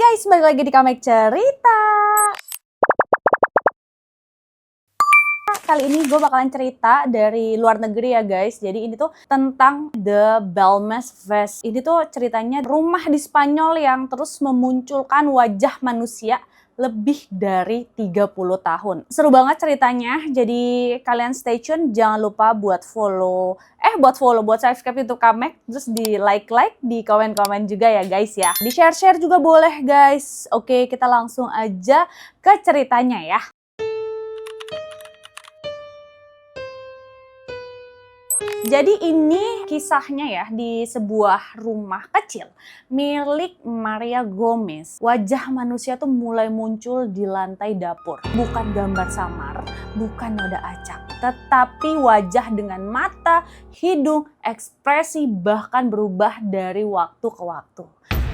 guys, balik lagi di Kamek Cerita. Kali ini gue bakalan cerita dari luar negeri ya guys. Jadi ini tuh tentang The Balmes Vest. Ini tuh ceritanya rumah di Spanyol yang terus memunculkan wajah manusia lebih dari 30 tahun. Seru banget ceritanya. Jadi kalian stay tune, jangan lupa buat subscribe YouTube Kamek, terus di like, di komen juga ya guys ya. Di share juga boleh guys. Oke, kita langsung aja ke ceritanya ya. Jadi ini kisahnya ya di sebuah rumah kecil milik Maria Gomez. Wajah manusia tuh mulai muncul di lantai dapur. Bukan gambar samar, bukan noda acak, tetapi wajah dengan mata, hidung, ekspresi bahkan berubah dari waktu ke waktu.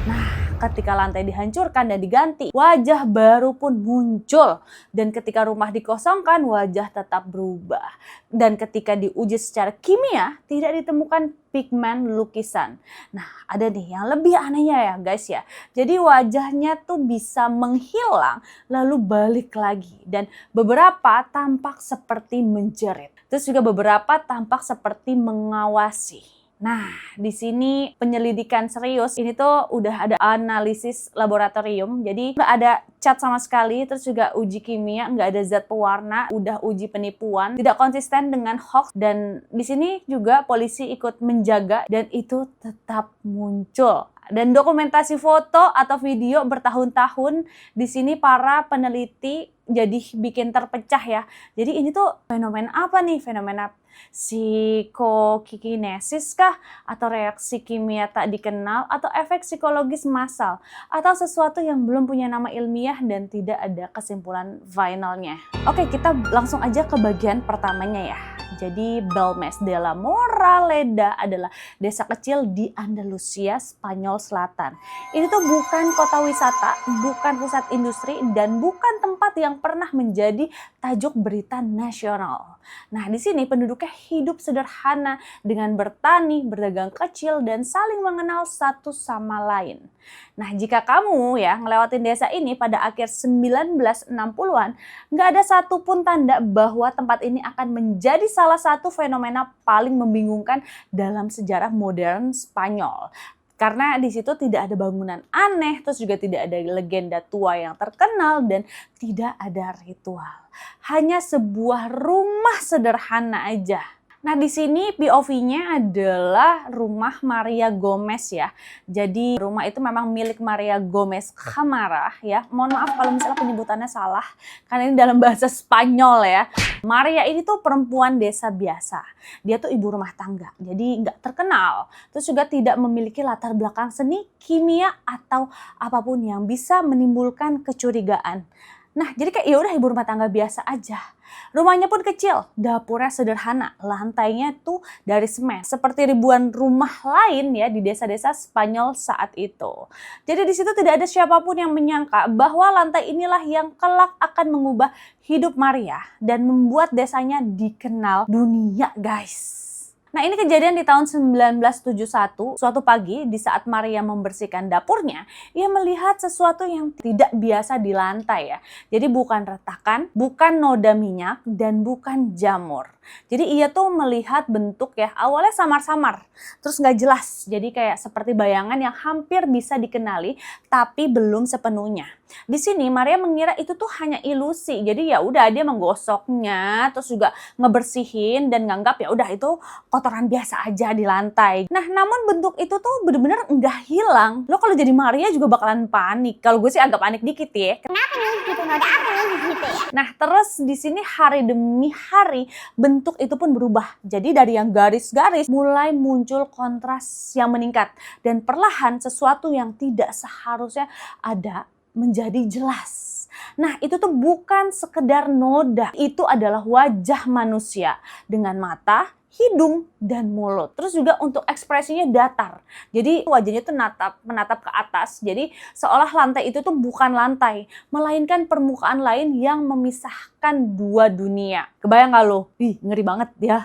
Nah, ketika lantai dihancurkan dan diganti, wajah baru pun muncul. Dan ketika rumah dikosongkan, wajah tetap berubah. Dan ketika diuji secara kimia, tidak ditemukan pigmen lukisan. Nah, ada nih yang lebih anehnya ya guys ya. Jadi wajahnya tuh bisa menghilang, lalu balik lagi. Dan beberapa tampak seperti menjerit. Terus juga beberapa tampak seperti mengawasi. Nah, di sini penyelidikan serius, ini tuh udah ada analisis laboratorium, jadi nggak ada cat sama sekali, terus juga uji kimia, nggak ada zat pewarna, udah uji penipuan, tidak konsisten dengan hoax, dan di sini juga polisi ikut menjaga, dan itu tetap muncul. Dan dokumentasi foto atau video bertahun-tahun, di sini para peneliti jadi bikin terpecah ya. Jadi ini tuh fenomena apa nih? Fenomena psikokinesis kah? Atau reaksi kimia tak dikenal? Atau efek psikologis massal? Atau sesuatu yang belum punya nama ilmiah dan tidak ada kesimpulan finalnya? Oke, kita langsung aja ke bagian pertamanya ya. Jadi Balmes de la Moraleda adalah desa kecil di Andalusia, Spanyol Selatan. Ini tuh bukan kota wisata, bukan pusat industri, dan bukan tempat yang pernah menjadi tajuk berita nasional. Nah, di sini penduduknya hidup sederhana dengan bertani, berdagang kecil, dan saling mengenal satu sama lain. Nah, jika kamu ya ngelewatin desa ini pada akhir 1960-an, nggak ada satupun tanda bahwa tempat ini akan menjadi salah satu fenomena paling membingungkan dalam sejarah modern Spanyol. Karena di situ tidak ada bangunan aneh, terus juga tidak ada legenda tua yang terkenal, dan tidak ada ritual. Hanya sebuah rumah sederhana aja. Nah, di sini POV-nya adalah rumah Maria Gomez ya. Jadi rumah itu memang milik Maria Gomez Camara ya. Mohon maaf kalau misalnya penyebutannya salah, karena ini dalam bahasa Spanyol ya. Maria ini tuh perempuan desa biasa. Dia tuh ibu rumah tangga, jadi nggak terkenal. Terus juga tidak memiliki latar belakang seni, kimia, atau apapun yang bisa menimbulkan kecurigaan. Nah, jadi kayak ya udah ibu rumah tangga biasa aja. Rumahnya pun kecil, dapurnya sederhana, lantainya tuh dari semen. Seperti ribuan rumah lain ya di desa-desa Spanyol saat itu. Jadi di situ tidak ada siapapun yang menyangka bahwa lantai inilah yang kelak akan mengubah hidup Maria dan membuat desanya dikenal dunia, guys. Nah, ini kejadian di tahun 1971, suatu pagi di saat Maria membersihkan dapurnya, ia melihat sesuatu yang tidak biasa di lantai ya. Jadi bukan retakan, bukan noda minyak, dan bukan jamur. Jadi ia tuh melihat bentuk ya, awalnya samar-samar, terus nggak jelas. Jadi kayak seperti bayangan yang hampir bisa dikenali, tapi belum sepenuhnya. Di sini Maria mengira itu tuh hanya ilusi. Jadi ya udah dia menggosoknya, terus juga ngebersihin dan nganggap ya udah itu kotoran biasa aja di lantai. Nah, namun bentuk itu tuh bener-bener nggak hilang. Lo kalau jadi Maria juga bakalan panik. Kalau gue sih agak panik dikit ya. Kenapa nih gitu? Ada apa nih gitu ya? Nah, terus di sini hari demi hari bentuk itu pun berubah. Jadi dari yang garis-garis mulai muncul kontras yang meningkat, dan perlahan sesuatu yang tidak seharusnya ada menjadi jelas. Nah, itu tuh bukan sekedar noda, itu adalah wajah manusia dengan mata, hidung, dan mulut. Terus juga untuk ekspresinya datar. Jadi wajahnya tuh menatap ke atas. Jadi seolah lantai itu tuh bukan lantai, melainkan permukaan lain yang memisahkan dua dunia. Kebayang gak lo? Ih, ngeri banget ya.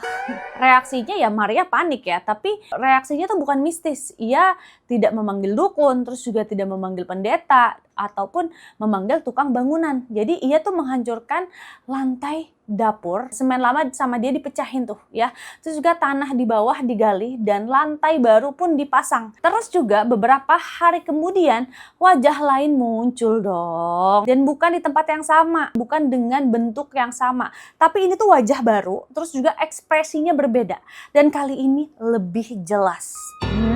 Reaksinya ya Maria panik ya, tapi reaksinya tuh bukan mistis. Ia tidak memanggil dukun, terus juga tidak memanggil pendeta. ataupun memanggil tukang bangunan. Jadi ia tuh menghancurkan lantai dapur, semen lama sama dia dipecahin tuh ya. Terus juga tanah di bawah digali dan lantai baru pun dipasang. Terus juga beberapa hari kemudian wajah lain muncul dong. Dan bukan di tempat yang sama, bukan dengan bentuk yang sama. Tapi ini tuh wajah baru, terus juga ekspresinya berbeda. Dan kali ini lebih jelas.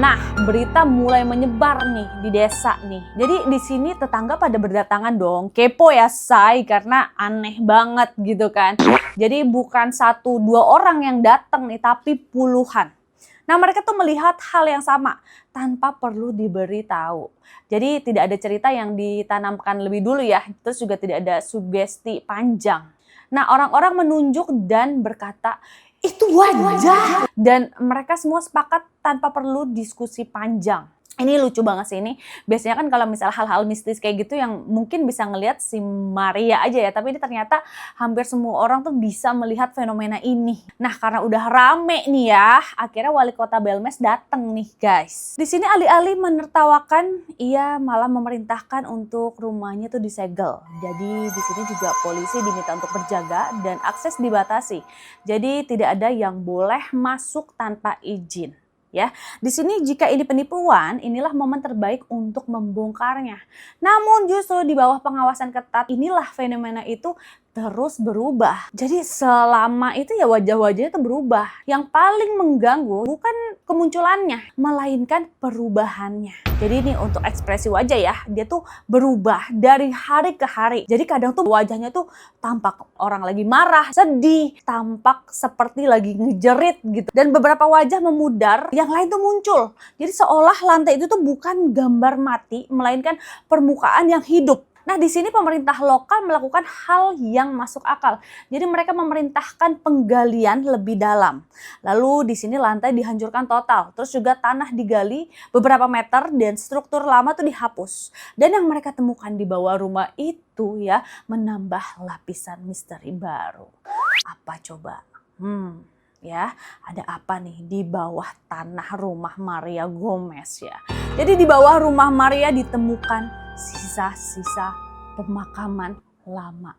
Nah, berita mulai menyebar nih di desa nih. Jadi di sini tetangga pada berdatangan dong. Kepo ya say, karena aneh banget gitu kan. Jadi bukan 1-2 orang yang datang nih, tapi puluhan. Nah, mereka tuh melihat hal yang sama tanpa perlu diberitahu. Jadi tidak ada cerita yang ditanamkan lebih dulu ya. Terus juga tidak ada sugesti panjang. Nah, orang-orang menunjuk dan berkata, itu wajah. Dan mereka semua sepakat tanpa perlu diskusi panjang. Ini lucu banget sih ini. Biasanya kan kalau misalnya hal-hal mistis kayak gitu yang mungkin bisa ngelihat si Maria aja ya. Tapi ini ternyata hampir semua orang tuh bisa melihat fenomena ini. Nah, karena udah rame nih ya, akhirnya wali kota Belmes dateng nih guys. Di sini alih-alih menertawakan, ia malah memerintahkan untuk rumahnya tuh disegel. Jadi di sini juga polisi diminta untuk berjaga dan akses dibatasi. Jadi tidak ada yang boleh masuk tanpa izin. Ya, di sini jika ini penipuan, inilah momen terbaik untuk membongkarnya. Namun justru di bawah pengawasan ketat, inilah fenomena itu terus berubah. Jadi selama itu ya wajah-wajahnya itu berubah. Yang paling mengganggu bukan kemunculannya, melainkan perubahannya. Jadi ini untuk ekspresi wajah ya, dia tuh berubah dari hari ke hari. Jadi kadang tuh wajahnya tuh tampak orang lagi marah, sedih, tampak seperti lagi ngejerit gitu. Dan beberapa wajah memudar, yang lain tuh muncul. Jadi seolah lantai itu tuh bukan gambar mati, melainkan permukaan yang hidup. Nah, di sini pemerintah lokal melakukan hal yang masuk akal. Jadi mereka memerintahkan penggalian lebih dalam. Lalu di sini lantai dihancurkan total. Terus juga tanah digali beberapa meter dan struktur lama tuh dihapus. Dan yang mereka temukan di bawah rumah itu ya menambah lapisan misteri baru. Apa coba? Ya, ada apa nih di bawah tanah rumah Maria Gomez ya? Jadi di bawah rumah Maria ditemukan sisa-sisa pemakaman lama.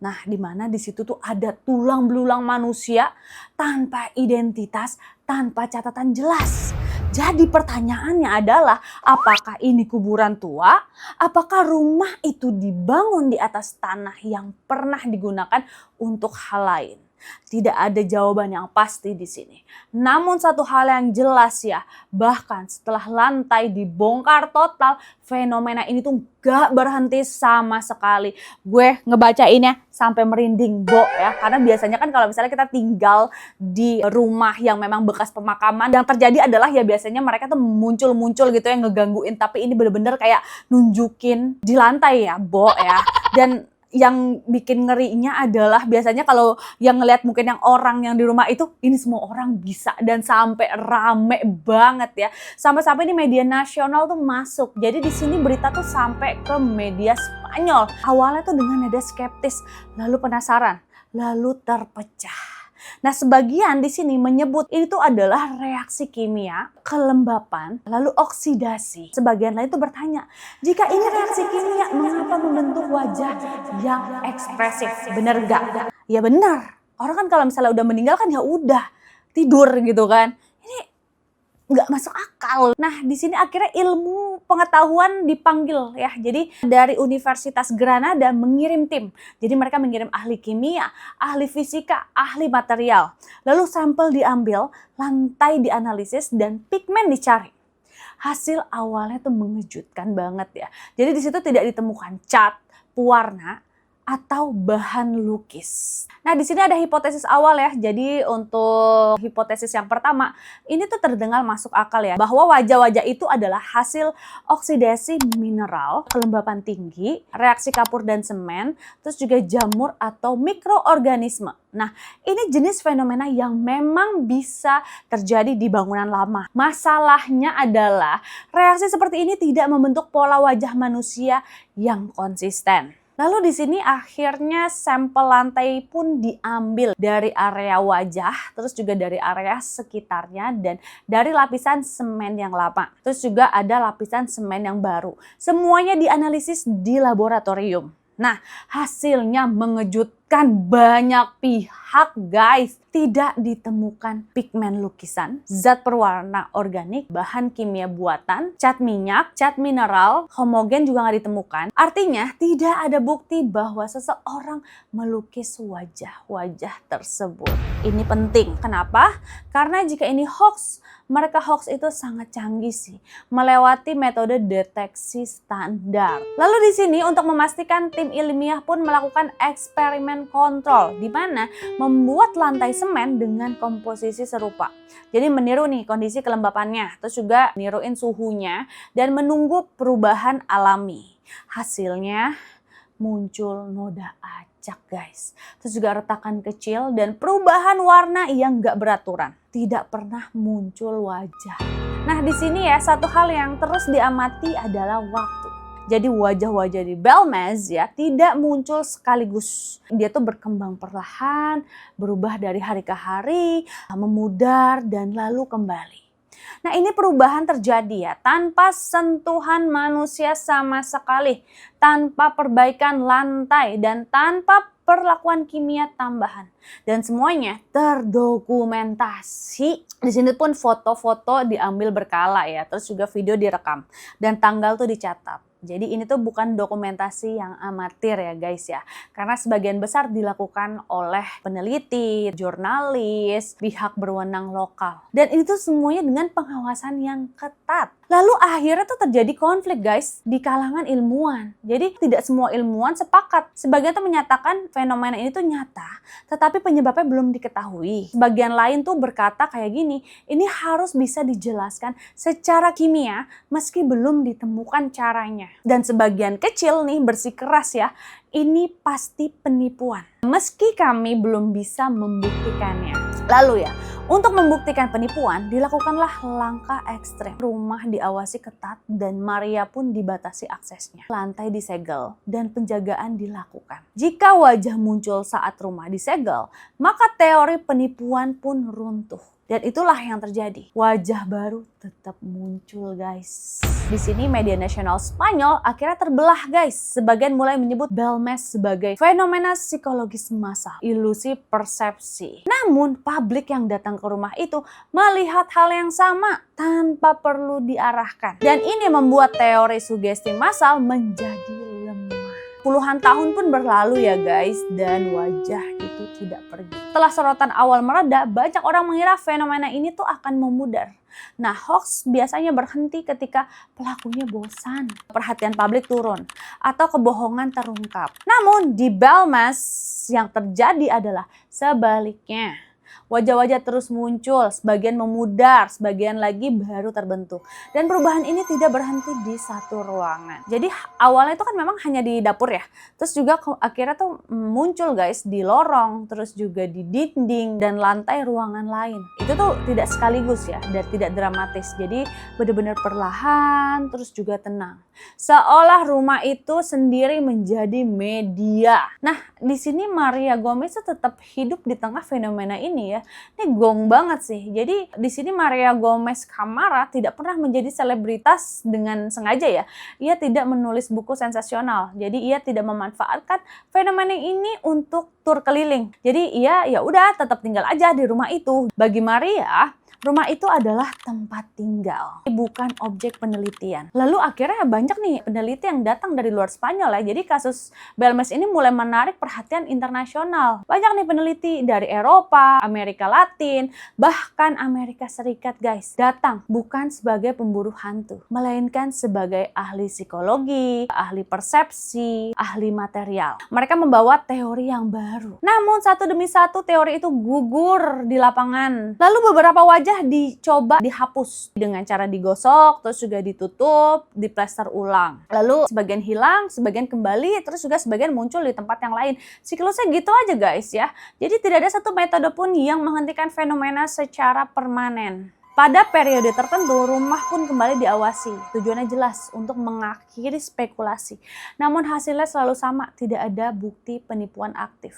Nah, di mana di situ tuh ada tulang belulang manusia tanpa identitas, tanpa catatan jelas. Jadi pertanyaannya adalah, apakah ini kuburan tua? Apakah rumah itu dibangun di atas tanah yang pernah digunakan untuk hal lain? Tidak ada jawaban yang pasti di sini. Namun satu hal yang jelas ya, bahkan setelah lantai dibongkar total, fenomena ini tuh gak berhenti sama sekali. Gue ngebacainnya sampai merinding, Bo ya. Karena biasanya kan kalau misalnya kita tinggal di rumah yang memang bekas pemakaman, yang terjadi adalah ya biasanya mereka tuh muncul-muncul gitu yang ngegangguin. Tapi ini bener-bener kayak nunjukin di lantai ya, Bo ya. Dan yang bikin ngerinya adalah biasanya kalau yang ngelihat mungkin yang orang yang di rumah itu, ini semua orang bisa dan sampai rame banget ya. Sampai-sampai ini media nasional tuh masuk. Jadi di sini berita tuh sampai ke media Spanyol. Awalnya tuh dengan nada skeptis, lalu penasaran, lalu terpecah. Nah, sebagian di sini menyebut itu adalah reaksi kimia, kelembapan, lalu oksidasi. Sebagian lain itu bertanya, jika ini reaksi kimia, mengapa membentuk wajah yang ekspresif? Bener gak? Ya benar. Orang kan kalau misalnya udah meninggal kan ya udah tidur gitu kan. Ini nggak masuk akal. Nah, di sini akhirnya ilmu pengetahuan dipanggil ya. Jadi dari Universitas Granada mengirim tim. Jadi mereka mengirim ahli kimia, ahli fisika, ahli material. Lalu sampel diambil, lantai dianalisis dan pigmen dicari. Hasil awalnya tuh mengejutkan banget ya. Jadi di situ tidak ditemukan cat, pewarna, atau bahan lukis. Nah, di sini ada hipotesis awal ya. Jadi untuk hipotesis yang pertama, ini tuh terdengar masuk akal ya, bahwa wajah-wajah itu adalah hasil oksidasi mineral, kelembapan tinggi, reaksi kapur dan semen, terus juga jamur atau mikroorganisme. Nah, ini jenis fenomena yang memang bisa terjadi di bangunan lama. Masalahnya adalah reaksi seperti ini tidak membentuk pola wajah manusia yang konsisten. Lalu di sini akhirnya sampel lantai pun diambil dari area wajah, terus juga dari area sekitarnya dan dari lapisan semen yang lama. Terus juga ada lapisan semen yang baru. Semuanya dianalisis di laboratorium. Nah, hasilnya mengejutkan banyak pihak, guys. Tidak ditemukan pigmen lukisan, zat perwarna organik, bahan kimia buatan, cat minyak, cat mineral, homogen juga nggak ditemukan. Artinya tidak ada bukti bahwa seseorang melukis wajah-wajah tersebut. Ini penting. Kenapa? Karena jika ini hoax, mereka hoax itu sangat canggih sih, melewati metode deteksi standar. Lalu di sini untuk memastikan tim ilmiah pun melakukan eksperimen kontrol, di mana membuat lantai semen dengan komposisi serupa. Jadi meniru nih kondisi kelembapannya, terus juga niruin suhunya dan menunggu perubahan alami. Hasilnya muncul noda acak, guys. Terus juga retakan kecil dan perubahan warna yang gak beraturan. Tidak pernah muncul wajah. Nah di sini ya satu hal yang terus diamati adalah waktu. Jadi wajah-wajah di Belmez ya tidak muncul sekaligus. Dia tuh berkembang perlahan, berubah dari hari ke hari, memudar dan lalu kembali. Nah ini perubahan terjadi ya tanpa sentuhan manusia sama sekali, tanpa perbaikan lantai dan tanpa perlakuan kimia tambahan. Dan semuanya terdokumentasi. Di sini pun foto-foto diambil berkala ya, terus juga video direkam dan tanggal tuh dicatat. Jadi ini tuh bukan dokumentasi yang amatir ya guys ya. Karena sebagian besar dilakukan oleh peneliti, jurnalis, pihak berwenang lokal. Dan ini tuh semuanya dengan pengawasan yang ketat. Lalu akhirnya tuh terjadi konflik guys di kalangan ilmuwan. Jadi tidak semua ilmuwan sepakat. Sebagian tuh menyatakan fenomena ini tuh nyata, tetapi penyebabnya belum diketahui. Sebagian lain tuh berkata kayak gini, ini harus bisa dijelaskan secara kimia meski belum ditemukan caranya. Dan sebagian kecil nih bersikeras ya, ini pasti penipuan. Meski kami belum bisa membuktikannya. Lalu ya, untuk membuktikan penipuan dilakukanlah langkah ekstrem. Rumah diawasi ketat dan Maria pun dibatasi aksesnya. Lantai disegel dan penjagaan dilakukan. Jika wajah muncul saat rumah disegel, maka teori penipuan pun runtuh. Dan itulah yang terjadi. Wajah baru tetap muncul guys. Di sini media nasional Spanyol akhirnya terbelah guys. Sebagian mulai menyebut Belmez sebagai fenomena psikologis massal, ilusi persepsi. Namun publik yang datang ke rumah itu melihat hal yang sama tanpa perlu diarahkan. Dan ini membuat teori sugesti massal menjadi lemah. Puluhan tahun pun berlalu ya guys, dan wajah itu tidak pergi. Setelah sorotan awal mereda, banyak orang mengira fenomena ini tuh akan memudar. Nah, hoax biasanya berhenti ketika pelakunya bosan, perhatian publik turun, atau kebohongan terungkap. Namun di Belmez yang terjadi adalah sebaliknya. Wajah-wajah terus muncul, sebagian memudar, sebagian lagi baru terbentuk. Dan perubahan ini tidak berhenti di satu ruangan. Jadi awalnya itu kan memang hanya di dapur ya. Terus juga akhirnya tuh muncul guys di lorong, terus juga di dinding dan lantai ruangan lain. Itu tuh tidak sekaligus ya, dan tidak dramatis. Jadi benar-benar perlahan, terus juga tenang. Seolah rumah itu sendiri menjadi media. Nah, di sini Maria Gomez tetap hidup di tengah fenomena ini ya. Ini gong banget sih. Jadi di sini Maria Gomez Camara tidak pernah menjadi selebritas dengan sengaja ya. Ia tidak menulis buku sensasional. Jadi ia tidak memanfaatkan fenomena ini untuk tur keliling. Jadi ia ya udah tetap tinggal aja di rumah itu. Bagi Maria, rumah itu adalah tempat tinggal, bukan objek penelitian. Lalu akhirnya banyak nih peneliti yang datang dari luar Spanyol ya. Jadi kasus Belmez ini mulai menarik perhatian internasional. Banyak nih peneliti dari Eropa, Amerika Latin, bahkan Amerika Serikat guys. Datang bukan sebagai pemburu hantu, melainkan sebagai ahli psikologi, ahli persepsi, ahli material. Mereka membawa teori yang baru. Namun satu demi satu teori itu gugur di lapangan. Lalu beberapa wajah dicoba dihapus dengan cara digosok, terus juga ditutup, diplester ulang. Lalu sebagian hilang, sebagian kembali, terus juga sebagian muncul di tempat yang lain. Siklusnya gitu aja guys ya. Jadi tidak ada satu metode pun yang menghentikan fenomena secara permanen. Pada periode tertentu, rumah pun kembali diawasi. Tujuannya jelas untuk mengakhiri spekulasi. Namun hasilnya selalu sama, tidak ada bukti penipuan aktif.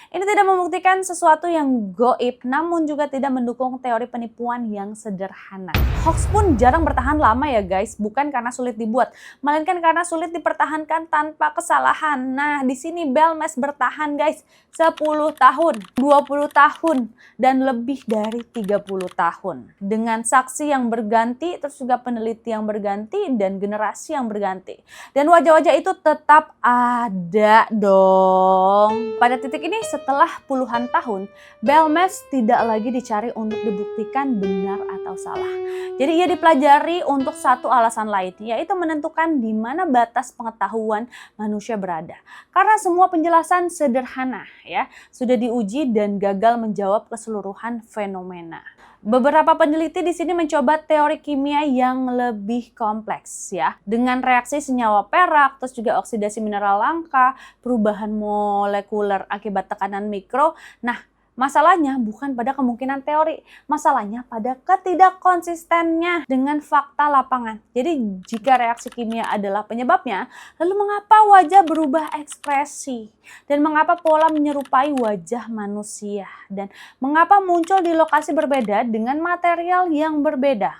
Ini tidak membuktikan sesuatu yang goib, namun juga tidak mendukung teori penipuan yang sederhana. Hoax pun jarang bertahan lama ya guys, bukan karena sulit dibuat, melainkan karena sulit dipertahankan tanpa kesalahan. Nah, di sini Belmes bertahan guys, 10 tahun, 20 tahun, dan lebih dari 30 tahun. Dengan saksi yang berganti, terus juga peneliti yang berganti, dan generasi yang berganti. Dan wajah-wajah itu tetap ada dong. Pada titik ini setelah puluhan tahun, Belmes tidak lagi dicari untuk dibuktikan benar atau salah. Jadi ia dipelajari untuk satu alasan lain, yaitu menentukan di mana batas pengetahuan manusia berada. Karena semua penjelasan sederhana ya, sudah diuji dan gagal menjawab keseluruhan fenomena. Beberapa peneliti di sini mencoba teori kimia yang lebih kompleks ya, dengan reaksi senyawa perak, terus juga oksidasi mineral langka, perubahan molekuler akibat tekanan mikro. Nah, masalahnya bukan pada kemungkinan teori, masalahnya pada ketidakkonsistennya dengan fakta lapangan. Jadi jika reaksi kimia adalah penyebabnya, lalu mengapa wajah berubah ekspresi? Dan mengapa pola menyerupai wajah manusia? Dan mengapa muncul di lokasi berbeda dengan material yang berbeda?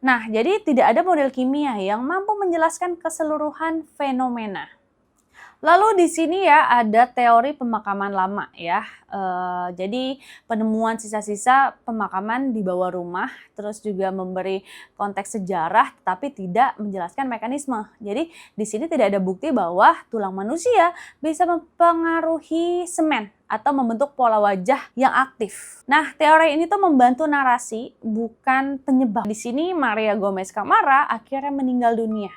Nah, jadi tidak ada model kimia yang mampu menjelaskan keseluruhan fenomena. Lalu di sini ya ada teori pemakaman lama ya. Jadi penemuan sisa-sisa pemakaman di bawah rumah, terus juga memberi konteks sejarah tapi tidak menjelaskan mekanisme. Jadi di sini tidak ada bukti bahwa tulang manusia bisa mempengaruhi semen atau membentuk pola wajah yang aktif. Nah, teori ini tuh membantu narasi, bukan penyebab. Di sini Maria Gomez Camara akhirnya meninggal dunia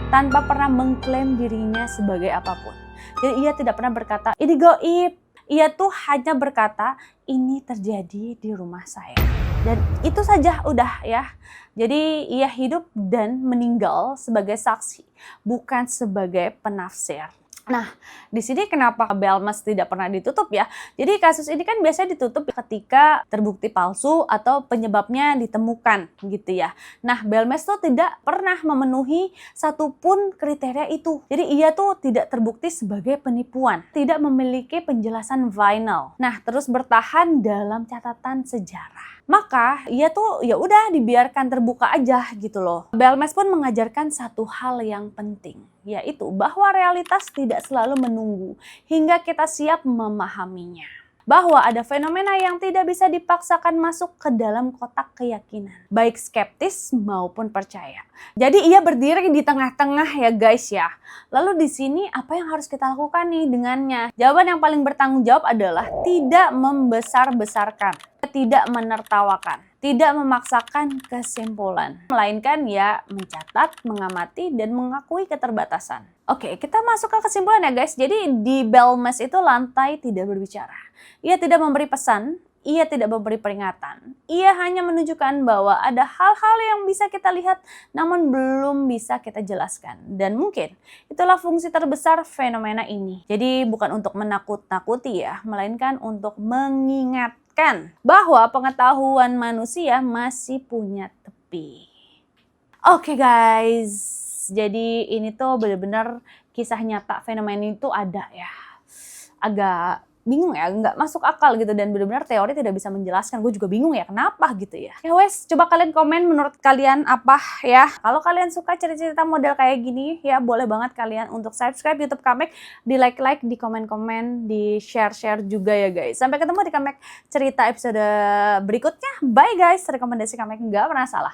tanpa pernah mengklaim dirinya sebagai apapun. Jadi ia tidak pernah berkata, ini goib. Ia tuh hanya berkata, ini terjadi di rumah saya. Dan itu saja udah ya. Jadi ia hidup dan meninggal sebagai saksi, bukan sebagai penafsir. Nah, di sini kenapa Belmes tidak pernah ditutup ya? Jadi kasus ini kan biasanya ditutup ketika terbukti palsu atau penyebabnya ditemukan gitu ya. Nah, Belmes tuh tidak pernah memenuhi satupun kriteria itu. Jadi ia tuh tidak terbukti sebagai penipuan, tidak memiliki penjelasan final. Nah, terus bertahan dalam catatan sejarah. Maka ia tuh ya udah dibiarkan terbuka aja gitu loh. Belmes pun mengajarkan satu hal yang penting, yaitu bahwa realitas tidak selalu menunggu hingga kita siap memahaminya. Bahwa ada fenomena yang tidak bisa dipaksakan masuk ke dalam kotak keyakinan, baik skeptis maupun percaya. Jadi ia berdiri di tengah-tengah ya guys ya. Lalu di sini apa yang harus kita lakukan nih dengannya? Jawaban yang paling bertanggung jawab adalah tidak membesar-besarkan, tidak menertawakan, tidak memaksakan kesimpulan, melainkan ya mencatat, mengamati, dan mengakui keterbatasan. Oke, kita masuk ke kesimpulan ya guys. Jadi di Belmes itu lantai tidak berbicara. Ia tidak memberi pesan, ia tidak memberi peringatan. Ia hanya menunjukkan bahwa ada hal-hal yang bisa kita lihat namun belum bisa kita jelaskan. Dan mungkin itulah fungsi terbesar fenomena ini. Jadi bukan untuk menakut-nakuti ya, melainkan untuk mengingatkan bahwa pengetahuan manusia masih punya tepi. Oke guys, jadi ini tuh benar-benar kisah nyata fenomena itu ada ya. Agak bingung ya, nggak masuk akal gitu, dan benar-benar teori tidak bisa menjelaskan. Gue juga bingung ya kenapa gitu ya. Ya wes, coba kalian komen menurut kalian apa ya. Kalau kalian suka cerita-cerita model kayak gini ya, boleh banget kalian untuk subscribe YouTube Kamek, di like-like, di komen-komen, di share-share juga ya guys. Sampai ketemu di Kamek cerita episode berikutnya. Bye guys, rekomendasi Kamek nggak pernah salah.